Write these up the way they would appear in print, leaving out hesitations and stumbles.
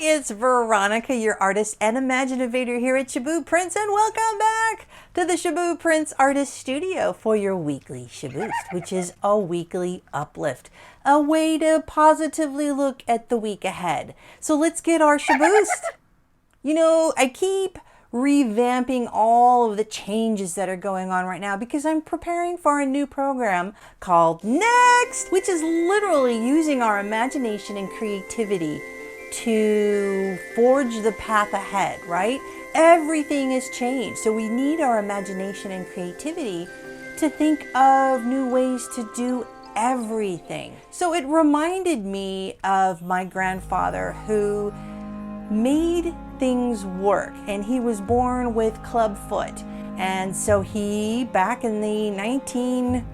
it's Veronica, your artist and imaginovator here at Shaboo Prints, and welcome back to the Shaboo Prints Artist Studio for your weekly Shaboost, which is a weekly uplift, a way to positively look at the week ahead. So let's get our Shaboost. You know, I keep revamping all of the changes that are going on right now because I'm preparing for a new program called Next, which is literally using our imagination and creativity to forge the path ahead, right? Everything has changed, so we need our imagination and creativity to think of new ways to do everything. So it reminded me of my grandfather who made things work, and he was born with club foot, and so he, back in the 1920s,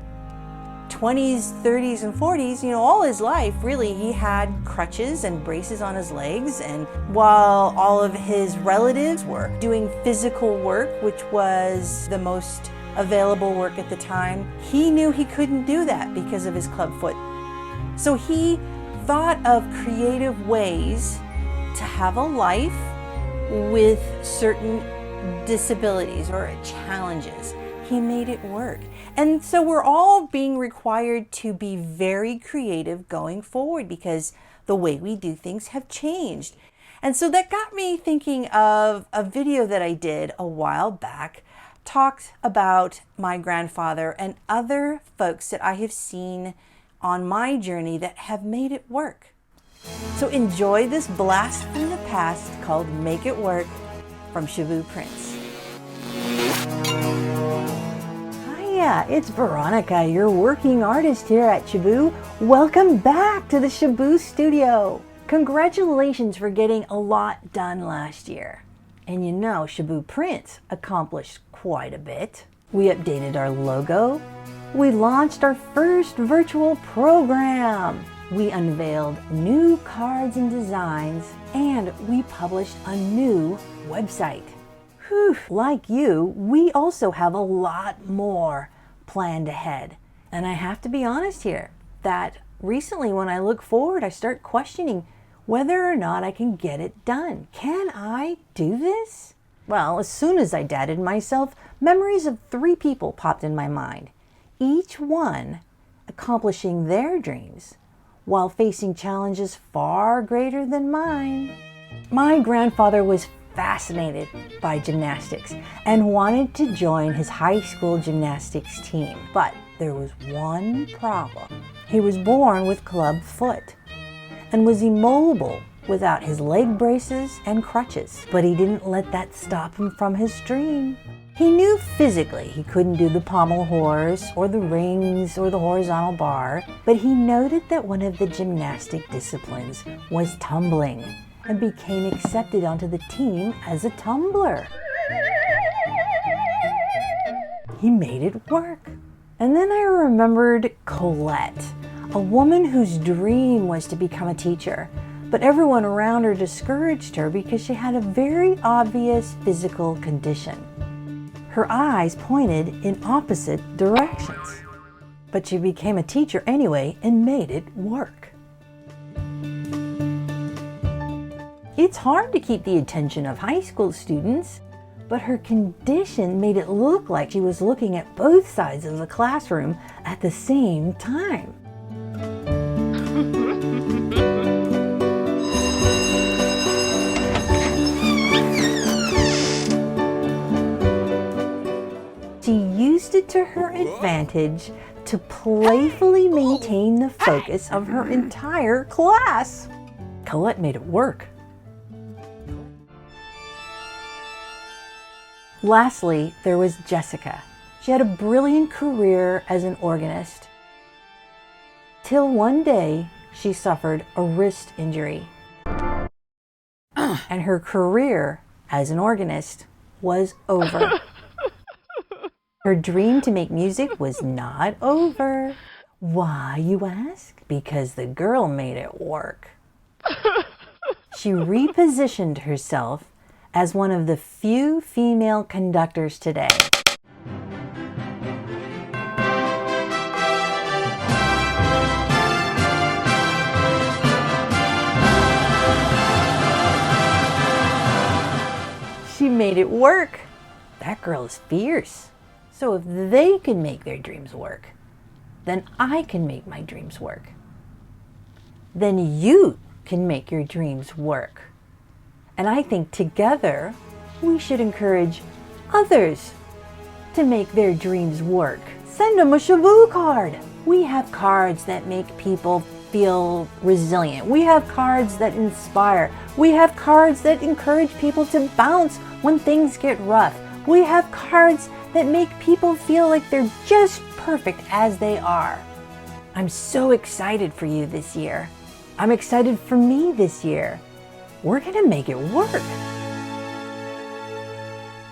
30s, and 40s, you know, all his life really he had crutches and braces on his legs, and while all of his relatives were doing physical work, which was the most available work at the time, he knew he couldn't do that because of his club foot. So he thought of creative ways to have a life with certain disabilities or challenges. He made it work. And so we're all being required to be very creative going forward because the way we do things have changed. And so that got me thinking of a video that I did a while back, talked about my grandfather and other folks that I have seen on my journey that have made it work. So enjoy this blast from the past called Make It Work from Shaboo Prints. Hiya, it's Veronica, your working artist here at Shaboo. Welcome back to the Shaboo Studio. Congratulations for getting a lot done last year. And you know, Shaboo Prints accomplished quite a bit. We updated our logo. We launched our first virtual program. We unveiled new cards and designs, and we published a new website. Whew, like you, we also have a lot more planned ahead. And I have to be honest here, that recently when I look forward, I start questioning whether or not I can get it done. Can I do this? Well, as soon as I doubted myself, memories of 3 people popped in my mind, each one accomplishing their dreams while facing challenges far greater than mine. My grandfather was fascinated by gymnastics and wanted to join his high school gymnastics team. But there was one problem. He was born with club foot and was immobile without his leg braces and crutches. But he didn't let that stop him from his dream. He knew physically he couldn't do the pommel horse or the rings or the horizontal bar, but he noted that one of the gymnastic disciplines was tumbling and became accepted onto the team as a tumbler. He made it work. And then I remembered Colette, a woman whose dream was to become a teacher, but everyone around her discouraged her because she had a very obvious physical condition. Her eyes pointed in opposite directions. But she became a teacher anyway and made it work. It's hard to keep the attention of high school students, but her condition made it look like she was looking at both sides of the classroom at the same time. She used it to her advantage to playfully maintain the focus of her entire class. Colette made it work. Lastly, there was Jessica. She had a brilliant career as an organist, till one day she suffered a wrist injury. And her career as an organist was over. Her dream to make music was not over. Why, you ask? Because the girl made it work. She repositioned herself as one of the few female conductors today. she made it work. That girl is fierce. So if they can make their dreams work, then I can make my dreams work. Then you can make your dreams work. And I think together we should encourage others to make their dreams work. Send them a Shaboo card. We have cards that make people feel resilient. We have cards that inspire. We have cards that encourage people to bounce when things get rough. We have cards that make people feel like they're just perfect as they are. I'm so excited for you this year. I'm excited for me this year. We're gonna make it work.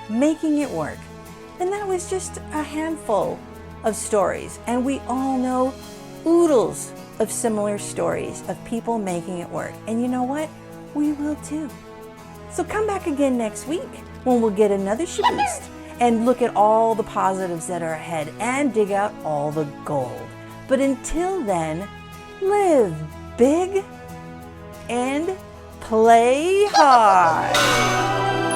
Making it work. And that was just a handful of stories. And we all know oodles of similar stories of people making it work. And you know what? We will too. So come back again next week when we'll get another Shaboost and look at all the positives that are ahead and dig out all the gold. But until then, live big and play hard.